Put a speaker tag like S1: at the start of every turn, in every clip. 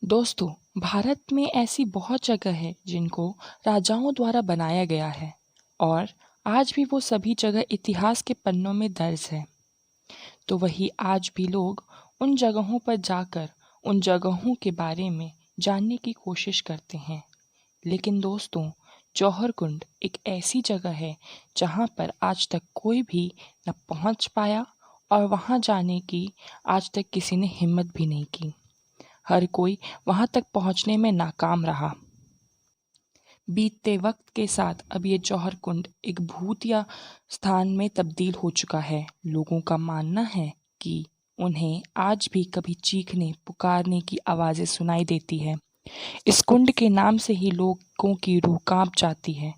S1: दोस्तों, भारत में ऐसी बहुत जगह है जिनको राजाओं द्वारा बनाया गया है और आज भी वो सभी जगह इतिहास के पन्नों में दर्ज है। तो वही आज भी लोग उन जगहों पर जाकर उन जगहों के बारे में जानने की कोशिश करते हैं। लेकिन दोस्तों, जौहर कुंड एक ऐसी जगह है जहाँ पर आज तक कोई भी न पहुँच पाया और वहाँ जाने की आज तक किसी ने हिम्मत भी नहीं की। हर कोई वहां तक पहुंचने में नाकाम रहा। बीतते वक्त के साथ अब ये जौहर कुंड एक भूतिया स्थान में तब्दील हो चुका है। लोगों का मानना है कि उन्हें आज भी कभी चीखने पुकारने की आवाज़ें सुनाई देती है। इस कुंड के नाम से ही लोगों की रूह कांप जाती है।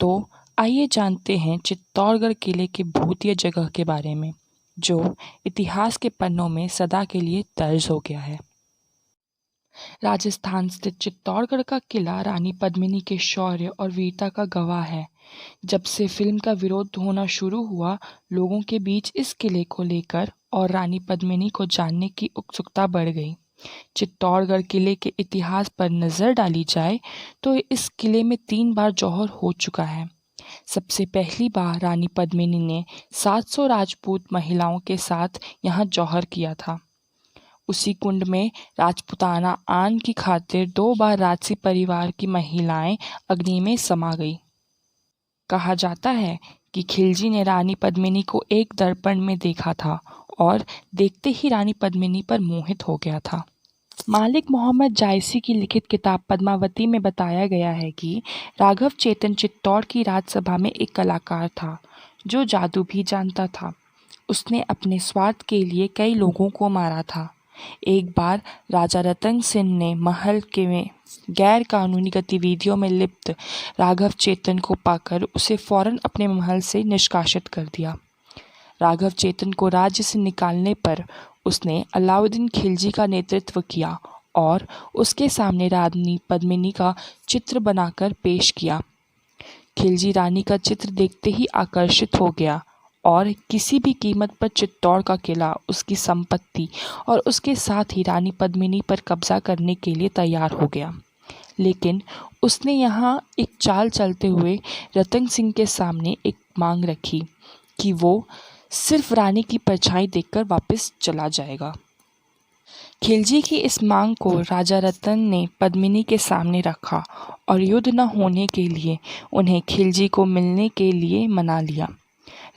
S1: तो आइए जानते हैं चित्तौड़गढ़ किले के भूतिया जगह के बारे में, जो इतिहास के पन्नों में सदा के लिए दर्ज हो गया है। राजस्थान स्थित चित्तौड़गढ़ का किला रानी पद्मिनी के शौर्य और वीरता का गवाह है। जब से फिल्म का विरोध होना शुरू हुआ, लोगों के बीच इस किले को लेकर और रानी पद्मिनी को जानने की उत्सुकता बढ़ गई। चित्तौड़गढ़ किले के इतिहास पर नज़र डाली जाए तो इस किले में 3 बार जौहर हो चुका है। सबसे पहली बार रानी पद्मिनी ने 700 राजपूत महिलाओं के साथ यहाँ जौहर किया था। उसी कुंड में राजपूताना आन की खातिर 2 बार राजसी परिवार की महिलाएं अग्नि में समा गई। कहा जाता है कि खिलजी ने रानी पद्मिनी को एक दर्पण में देखा था और देखते ही रानी पद्मिनी पर मोहित हो गया था। मालिक मोहम्मद जायसी की लिखित किताब पद्मावती में बताया गया है कि राघव चेतन चित्तौड़ की राजसभा में एक कलाकार था जो जादू भी जानता था। उसने अपने स्वार्थ के लिए कई लोगों को मारा था। एक बार राजा रतन सिंह ने महल के में गैर कानूनी गतिविधियों में लिप्त राघव चेतन को पाकर उसे फौरन अपने महल से निष्कासित कर दिया। राघव चेतन को राज्य से निकालने पर उसने अलाउद्दीन खिलजी का नेतृत्व किया और उसके सामने रानी पद्मिनी का चित्र बनाकर पेश किया। खिलजी रानी का चित्र देखते ही आकर्षित हो गया और किसी भी कीमत पर चित्तौड़ का किला, उसकी संपत्ति और उसके साथ ही रानी पद्मिनी पर कब्जा करने के लिए तैयार हो गया। लेकिन उसने यहाँ एक चाल चलते हुए रतन सिंह के सामने एक मांग रखी कि वो सिर्फ रानी की परछाई देखकर वापस चला जाएगा। खिलजी की इस मांग को राजा रतन ने पद्मिनी के सामने रखा और युद्ध न होने के लिए उन्हें खिलजी को मिलने के लिए मना लिया।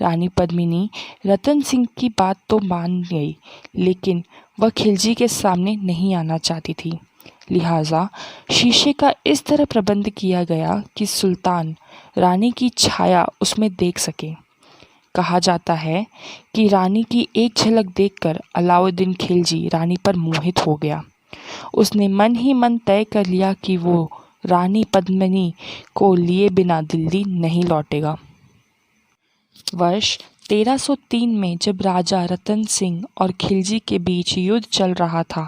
S1: रानी पद्मिनी रतन सिंह की बात तो मान गई, लेकिन वह खिलजी के सामने नहीं आना चाहती थी। लिहाजा शीशे का इस तरह प्रबंध किया गया कि सुल्तान रानी की छाया उसमें देख सके। कहा जाता है कि रानी की एक झलक देखकर अलाउद्दीन खिलजी रानी पर मोहित हो गया। उसने मन ही मन तय कर लिया कि वो रानी पद्मिनी को लिए बिना दिल्ली नहीं लौटेगा। वर्ष 1303 में जब राजा रतन सिंह और खिलजी के बीच युद्ध चल रहा था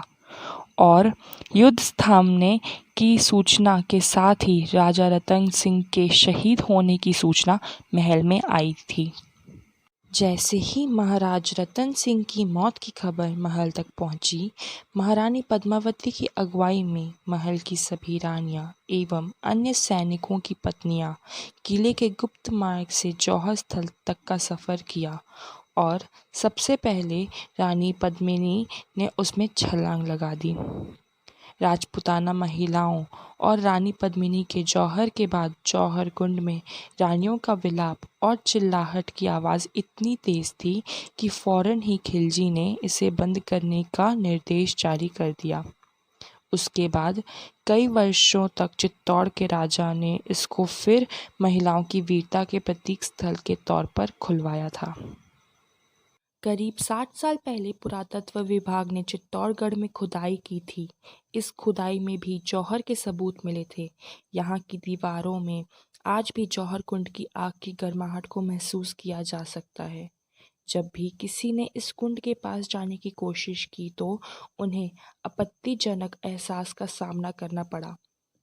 S1: और युद्ध थामने की सूचना के साथ ही राजा रतन सिंह के शहीद होने की सूचना महल में आई थी। जैसे ही महाराज रतन सिंह की मौत की खबर महल तक पहुंची, महारानी पद्मावती की अगुवाई में महल की सभी रानियां एवं अन्य सैनिकों की पत्नियां किले के गुप्त मार्ग से जौहर स्थल तक का सफ़र किया और सबसे पहले रानी पद्मिनी ने उसमें छलांग लगा दी। राजपूताना महिलाओं और रानी पद्मिनी के जौहर के बाद जौहर कुंड में रानियों का विलाप और चिल्लाहट की आवाज़ इतनी तेज़ थी कि फौरन ही खिलजी ने इसे बंद करने का निर्देश जारी कर दिया। उसके बाद कई वर्षों तक चित्तौड़ के राजा ने इसको फिर महिलाओं की वीरता के प्रतीक स्थल के तौर पर खुलवाया था। करीब 60 साल पहले पुरातत्व विभाग ने चित्तौड़गढ़ में खुदाई की थी। इस खुदाई में भी जौहर के सबूत मिले थे। यहाँ की दीवारों में आज भी जौहर कुंड की आग की गर्माहट को महसूस किया जा सकता है। जब भी किसी ने इस कुंड के पास जाने की कोशिश की तो उन्हें आपत्तिजनक एहसास का सामना करना पड़ा।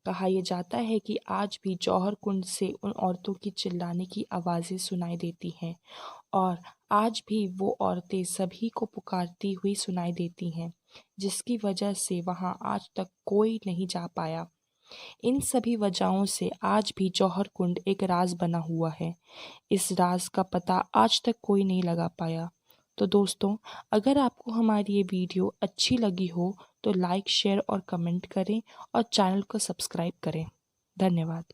S1: कहा यह जाता है कि आज भी जौहर कुंड से उन औरतों की चिल्लाने की आवाज़ें सुनाई देती हैं और आज भी वो औरतें सभी को पुकारती हुई सुनाई देती हैं। जिसकी वजह से वहां आज तक कोई नहीं जा पाया। इन सभी वजहों से आज भी जौहर कुंड एक राज बना हुआ है। इस राज का पता आज तक कोई नहीं लगा पाया। तो दोस्तों, अगर आपको हमारी ये वीडियो अच्छी लगी हो तो लाइक, शेयर और कमेंट करें और चैनल को सब्सक्राइब करें। धन्यवाद।